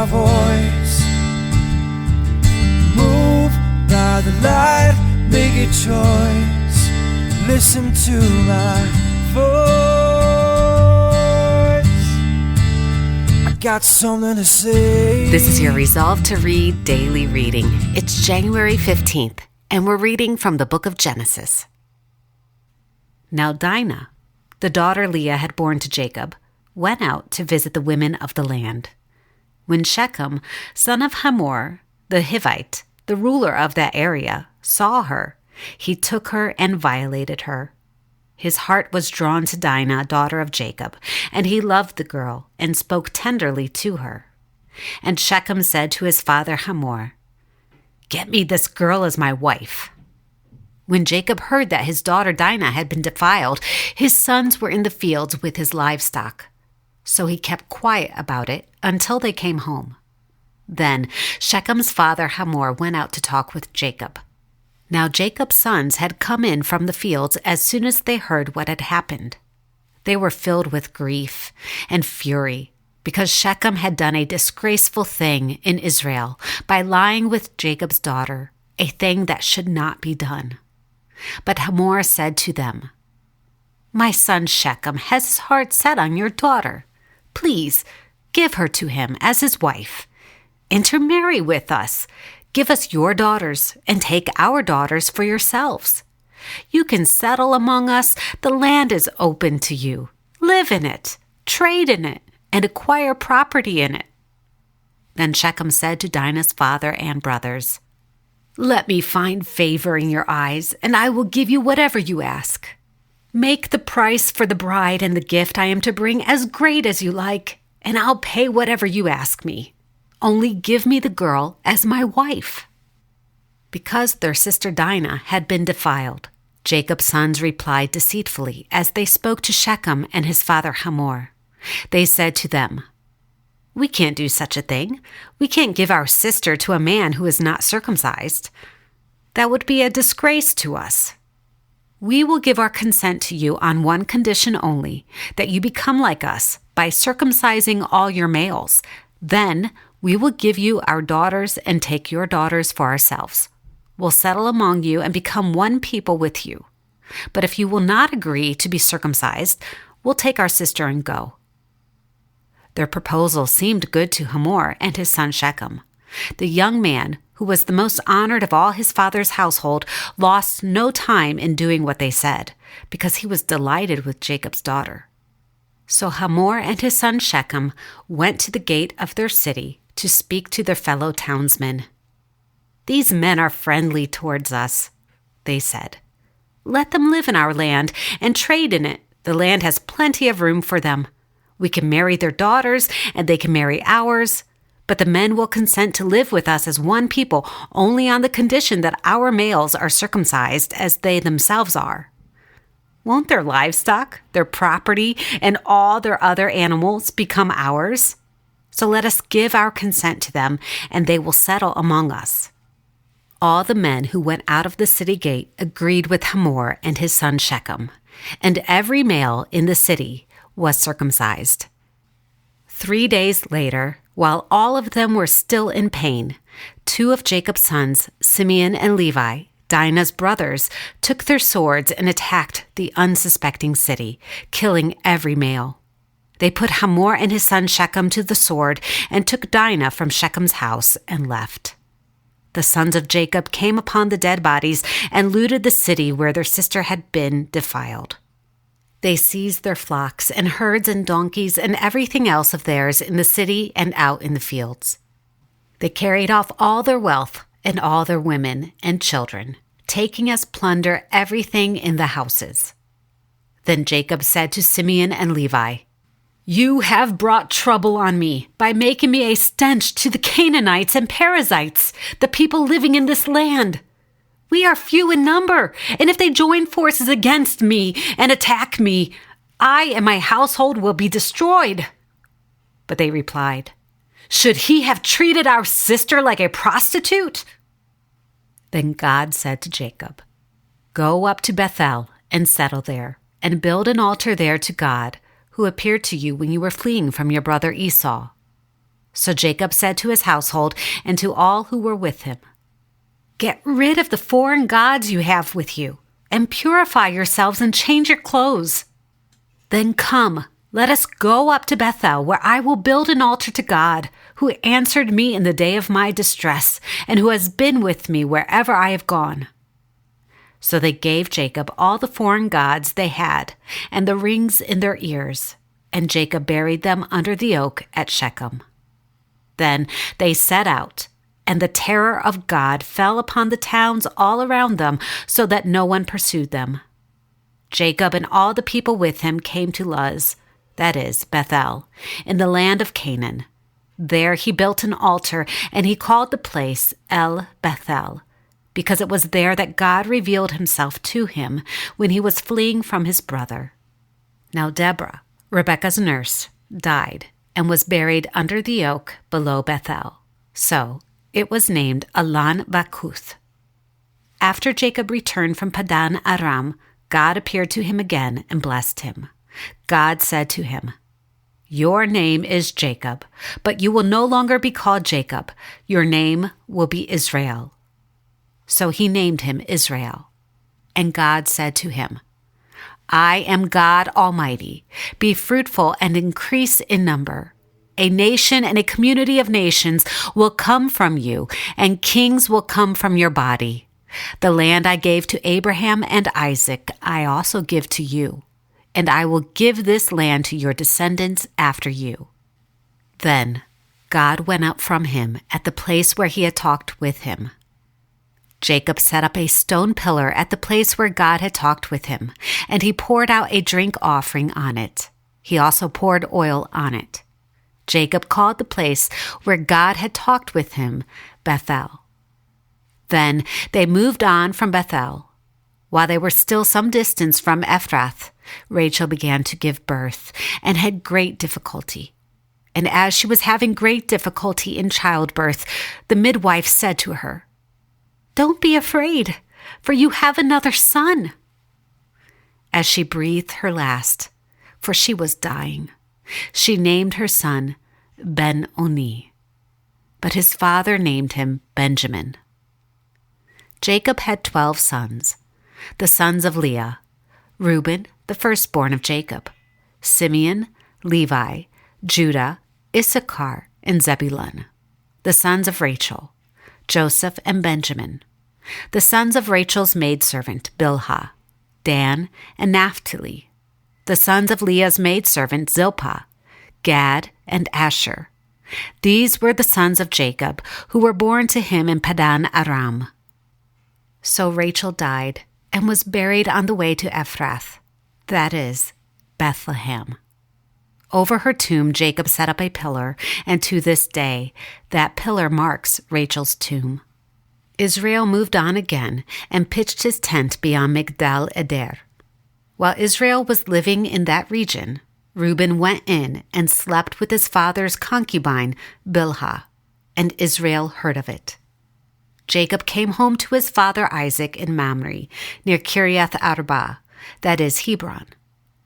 voice. Move by the light, make a choice. Listen to my voice. I got something to say. This is your Resolve to Read daily reading. It's January 15th, and we're reading from the book of Genesis. Now Dinah, the daughter Leah had borne to Jacob, went out to visit the women of the land. When Shechem, son of Hamor, the Hivite, the ruler of that area, saw her, he took her and violated her. His heart was drawn to Dinah, daughter of Jacob, and he loved the girl and spoke tenderly to her. And Shechem said to his father Hamor, "Get me this girl as my wife." When Jacob heard that his daughter Dinah had been defiled, his sons were in the fields with his livestock. So he kept quiet about it until they came home. Then Shechem's father Hamor went out to talk with Jacob. Now Jacob's sons had come in from the fields as soon as they heard what had happened. They were filled with grief and fury because Shechem had done a disgraceful thing in Israel by lying with Jacob's daughter, a thing that should not be done. But Hamor said to them, "My son Shechem has his heart set on your daughter. Please give her to him as his wife. Intermarry with us. Give us your daughters and take our daughters for yourselves. You can settle among us. The land is open to you. Live in it, trade in it, and acquire property in it." Then Shechem said to Dinah's father and brothers, "Let me find favor in your eyes, and I will give you whatever you ask. Make the price for the bride and the gift I am to bring as great as you like, and I'll pay whatever you ask me. Only give me the girl as my wife." Because their sister Dinah had been defiled, Jacob's sons replied deceitfully as they spoke to Shechem and his father Hamor. They said to them, "We can't do such a thing. We can't give our sister to a man who is not circumcised. That would be a disgrace to us. We will give our consent to you on one condition only, that you become like us by circumcising all your males. Then we will give you our daughters and take your daughters for ourselves. We'll settle among you and become one people with you. But if you will not agree to be circumcised, we'll take our sister and go." Their proposal seemed good to Hamor and his son Shechem. The young man, who was the most honored of all his father's household, lost no time in doing what they said, because he was delighted with Jacob's daughter. So Hamor and his son Shechem went to the gate of their city to speak to their fellow townsmen. "These men are friendly towards us," they said. "Let them live in our land and trade in it. The land has plenty of room for them. We can marry their daughters, and they can marry ours. But the men will consent to live with us as one people only on the condition that our males are circumcised as they themselves are. Won't their livestock, their property, and all their other animals become ours? So let us give our consent to them, and they will settle among us." All the men who went out of the city gate agreed with Hamor and his son Shechem, and every male in the city was circumcised. 3 days later, while all of them were still in pain, 2 of Jacob's sons, Simeon and Levi, Dinah's brothers, took their swords and attacked the unsuspecting city, killing every male. They put Hamor and his son Shechem to the sword and took Dinah from Shechem's house and left. The sons of Jacob came upon the dead bodies and looted the city where their sister had been defiled. They seized their flocks and herds and donkeys and everything else of theirs in the city and out in the fields. They carried off all their wealth and all their women and children, taking as plunder everything in the houses. Then Jacob said to Simeon and Levi, "You have brought trouble on me by making me a stench to the Canaanites and Perizzites, the people living in this land. We are few in number, and if they join forces against me and attack me, I and my household will be destroyed." But they replied, "Should he have treated our sister like a prostitute?" Then God said to Jacob, "Go up to Bethel and settle there, and build an altar there to God, who appeared to you when you were fleeing from your brother Esau." So Jacob said to his household and to all who were with him, "Get rid of the foreign gods you have with you, and purify yourselves and change your clothes. Then come, let us go up to Bethel, where I will build an altar to God, who answered me in the day of my distress, and who has been with me wherever I have gone." So they gave Jacob all the foreign gods they had, and the rings in their ears, and Jacob buried them under the oak at Shechem. Then they set out, and the terror of God fell upon the towns all around them, so that no one pursued them. Jacob and all the people with him came to Luz, that is, Bethel, in the land of Canaan. There he built an altar, and he called the place El Bethel, because it was there that God revealed himself to him when he was fleeing from his brother. Now Deborah, Rebekah's nurse, died and was buried under the oak below Bethel. So it was named Alan Bakuth. After Jacob returned from Padan Aram, God appeared to him again and blessed him. God said to him, "Your name is Jacob, but you will no longer be called Jacob. Your name will be Israel." So he named him Israel. And God said to him, "I am God Almighty. Be fruitful and increase in number. A nation and a community of nations will come from you, and kings will come from your body. The land I gave to Abraham and Isaac, I also give to you, and I will give this land to your descendants after you." Then God went up from him at the place where he had talked with him. Jacob set up a stone pillar at the place where God had talked with him, and he poured out a drink offering on it. He also poured oil on it. Jacob called the place where God had talked with him Bethel. Then they moved on from Bethel. While they were still some distance from Ephrath, Rachel began to give birth and had great difficulty. And as she was having great difficulty in childbirth, the midwife said to her, "Don't be afraid, for you have another son." As she breathed her last, for she was dying, she named her son Ben-Oni, but his father named him Benjamin. Jacob had 12 sons, the sons of Leah: Reuben, the firstborn of Jacob, Simeon, Levi, Judah, Issachar, and Zebulun. The sons of Rachel: Joseph and Benjamin. The sons of Rachel's maidservant, Bilhah: Dan and Naphtali. The sons of Leah's maidservant, Zilpah: Gad and Asher. These were the sons of Jacob, who were born to him in Padan Aram. So Rachel died and was buried on the way to Ephrath, that is, Bethlehem. Over her tomb Jacob set up a pillar, and to this day that pillar marks Rachel's tomb. Israel moved on again and pitched his tent beyond Migdal Eder. While Israel was living in that region, Reuben went in and slept with his father's concubine, Bilhah, and Israel heard of it. Jacob came home to his father Isaac in Mamre, near Kiriath Arba, that is Hebron,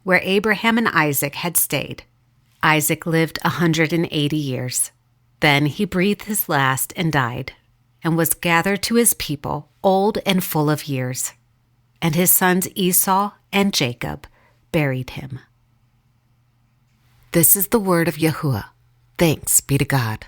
where Abraham and Isaac had stayed. Isaac lived 180 years. Then he breathed his last and died, and was gathered to his people, old and full of years. And his sons Esau and Jacob buried him. This is the word of Yahuwah. Thanks be to God.